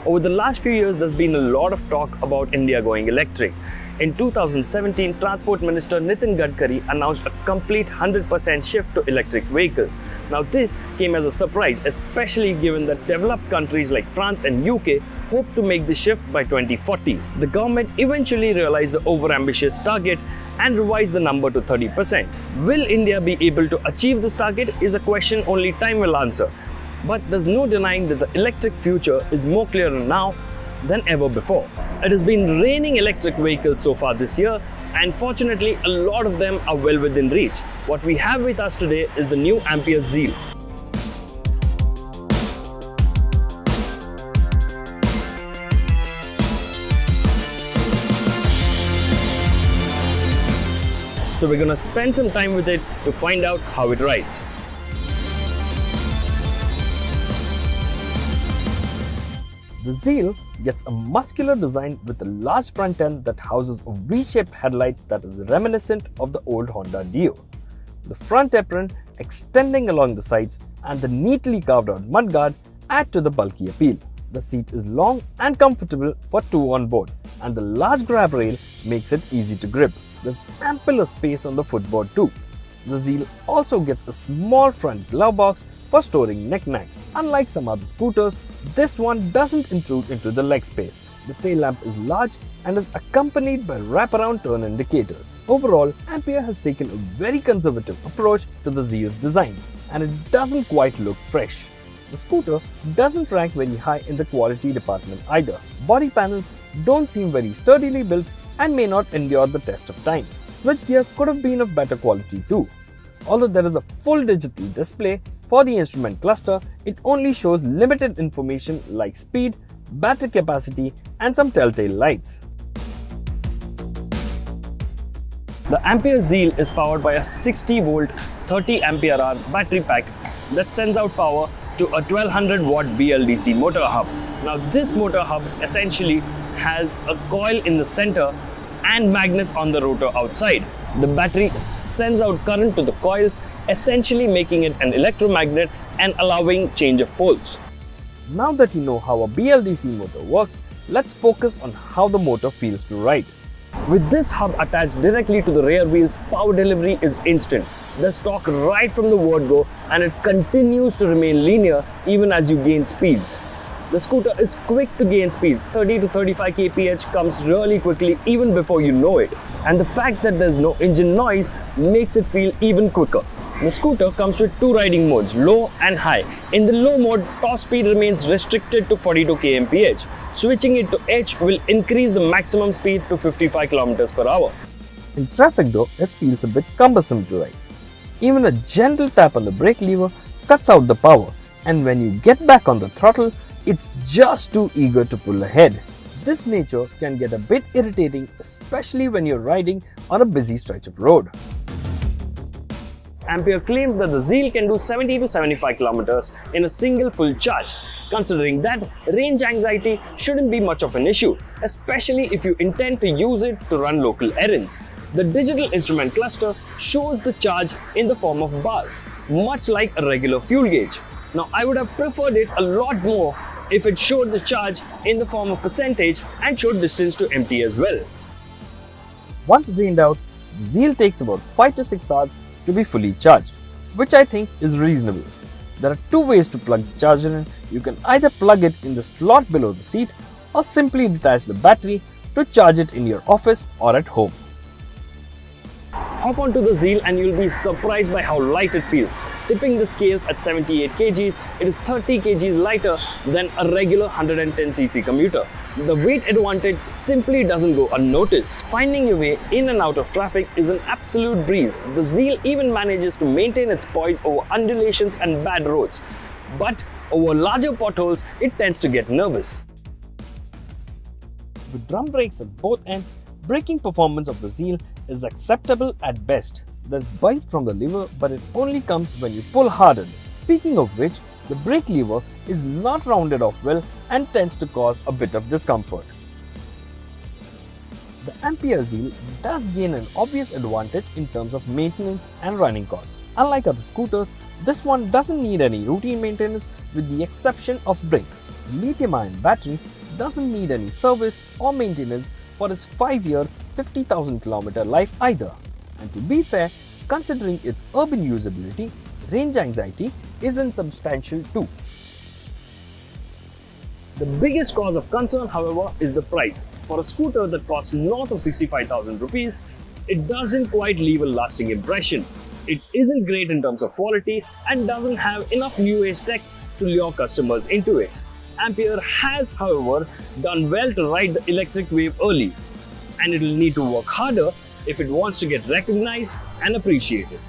Over the last few years, there's been a lot of talk about India going electric. In 2017, Transport Minister Nitin Gadkari announced a complete 100% shift to electric vehicles. Now this came as a surprise, especially given that developed countries like France and UK hope to make the shift by 2040. The government eventually realized the overambitious target and revised the number to 30%. Will India be able to achieve this target is a question only time will answer. But there's no denying that the electric future is more clear now than ever before. It has been raining electric vehicles so far this year, and fortunately a lot of them are well within reach. What we have with us today is the new Ampere Zeal. So we're gonna spend some time with it to find out how it rides. The Zeal gets a muscular design with a large front end that houses a V-shaped headlight that is reminiscent of the old Honda Dio. The front apron extending along the sides and the neatly carved out mudguard add to the bulky appeal. The seat is long and comfortable for two on board, and the large grab rail makes it easy to grip. There's ample space on the footboard too. The Zeal also gets a small front glove box for storing knickknacks. Unlike some other scooters, this one doesn't intrude into the leg space. The tail lamp is large and is accompanied by wraparound turn indicators. Overall, Ampere has taken a very conservative approach to the Zeal's design, and it doesn't quite look fresh. The scooter doesn't rank very high in the quality department either. Body panels don't seem very sturdily built and may not endure the test of time. Switchgear could have been of better quality too. Although there is a full digital display for the instrument cluster, it only shows limited information like speed, battery capacity, and some telltale lights. The Ampere Zeal is powered by a 60-volt 30 ampere-hour battery pack that sends out power to a 1200-watt BLDC motor hub. Now this motor hub essentially has a coil in the center and magnets on the rotor outside. The battery sends out current to the coils, essentially making it an electromagnet and allowing change of poles. Now that you know how a BLDC motor works, let's focus on how the motor feels to ride. With this hub attached directly to the rear wheels, power delivery is instant. There's torque right from the word go, and it continues to remain linear even as you gain speeds. The scooter is quick to gain speeds. 30 to 35 kph comes really quickly even before you know it. And the fact that there's no engine noise makes it feel even quicker. The scooter comes with two riding modes, low and high. In the low mode, top speed remains restricted to 42 kmph. Switching it to H will increase the maximum speed to 55 km per hour. In traffic though, it feels a bit cumbersome to ride. Even a gentle tap on the brake lever cuts out the power, and when you get back on the throttle, it's just too eager to pull ahead. This nature can get a bit irritating, especially when you're riding on a busy stretch of road. Ampere claims that the Zeal can do 70 to 75 kilometers in a single full charge. Considering that, range anxiety shouldn't be much of an issue, especially if you intend to use it to run local errands. The digital instrument cluster shows the charge in the form of bars, much like a regular fuel gauge. Now, I would have preferred it a lot more if it showed the charge in the form of percentage and showed distance to empty as well. Once drained out, the Zeal takes about 5 to 6 hours to be fully charged, which I think is reasonable. There are two ways to plug the charger in. You can either plug it in the slot below the seat or simply detach the battery to charge it in your office or at home. Hop onto the Zeal and you'll be surprised by how light it feels. Tipping the scales at 78 kgs, it is 30 kgs lighter than a regular 110cc commuter. The weight advantage simply doesn't go unnoticed. Finding your way in and out of traffic is an absolute breeze. The Zeal even manages to maintain its poise over undulations and bad roads. But over larger potholes, it tends to get nervous. With drum brakes at both ends, braking performance of the Zeal is acceptable at best. There's bite from the lever, but it only comes when you pull harder. Speaking of which, the brake lever is not rounded off well and tends to cause a bit of discomfort. The Ampere Zeal does gain an obvious advantage in terms of maintenance and running costs. Unlike other scooters, this one doesn't need any routine maintenance with the exception of brakes. Lithium-ion battery doesn't need any service or maintenance for its 5-year, 50,000 km life either. And to be fair, considering its urban usability, range anxiety is insubstantial too. The biggest cause of concern, however, is the price. For a scooter that costs north of 65,000 rupees, it doesn't quite leave a lasting impression. It isn't great in terms of quality and doesn't have enough new age tech to lure customers into it. Ampere has, however, done well to ride the electric wave early, and it will need to work harder if it wants to get recognized and appreciated.